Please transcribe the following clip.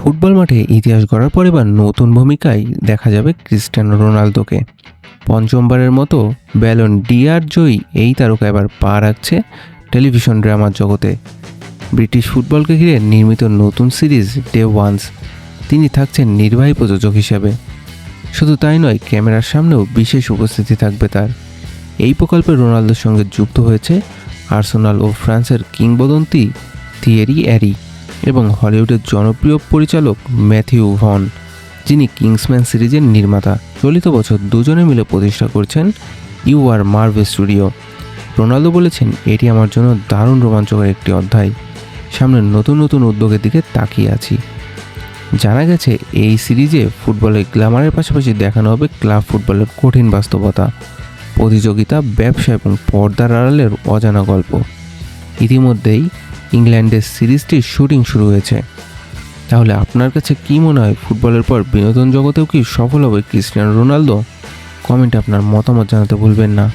Football মাঠে ইতিহাস গড়ার পর এবার নতুন ভূমিকায় দেখা যাবে ক্রিস্টিয়ানো রোনালদোকে। পঞ্চমবারের মতো ব্যালন ডি'অর জয়ী এই তারকা এবার পা রাখছে টেলিভিশন ড্রামার জগতে। ব্রিটিশ ফুটবলকে ঘিরে নির্মিত নতুন সিরিজ ডে ওয়ান্স তিনি থাকছেন নির্বাহী প্রযোজক হিসেবে। শুধু তাই নয়, ক্যামেরার সামনেও বিশেষ উপস্থিতি থাকবে তার। এই প্রকল্পে রোনালদোর সঙ্গে যুক্ত হয়েছে আর্সেনাল ও ফ্রান্সের কিংবদন্তি থিয়েরি অ্যারি এবং হলিউডের জনপ্রিয় পরিচালক ম্যাথিউ ভন, যিনি কিংসম্যান সিরিজের নির্মাতা। চলিত বছর দুজনে মিলে প্রতিষ্ঠা করছেন ইউআর মার্ভে স্টুডিও। রোনালদো বলেছেন, এটি আমার জন্য দারুণ রোমাঞ্চকর একটি অধ্যায়। সামনে নতুন নতুন উদ্যোগের দিকে তাকিয়ে আছি। জানা গেছে, এই সিরিজে ফুটবলের গ্ল্যামারের পাশাপাশি দেখানো হবে ক্লাব ফুটবলের কঠিন বাস্তবতা, প্রতিযোগিতা, ব্যবসা এবং পর্দার আড়ালের অজানা গল্প। ইতিমধ্যেই ইংল্যান্ডের সিরিজটির শুটিং শুরু হয়েছে। তাহলে আপনার কাছে কী মনে হয়, ফুটবলের পর বিনোদন জগতেও কি সফল হবে ক্রিস্টিয়ানো রোনালদো? কমেন্টে আপনার মতামত জানাতে ভুলবেন না।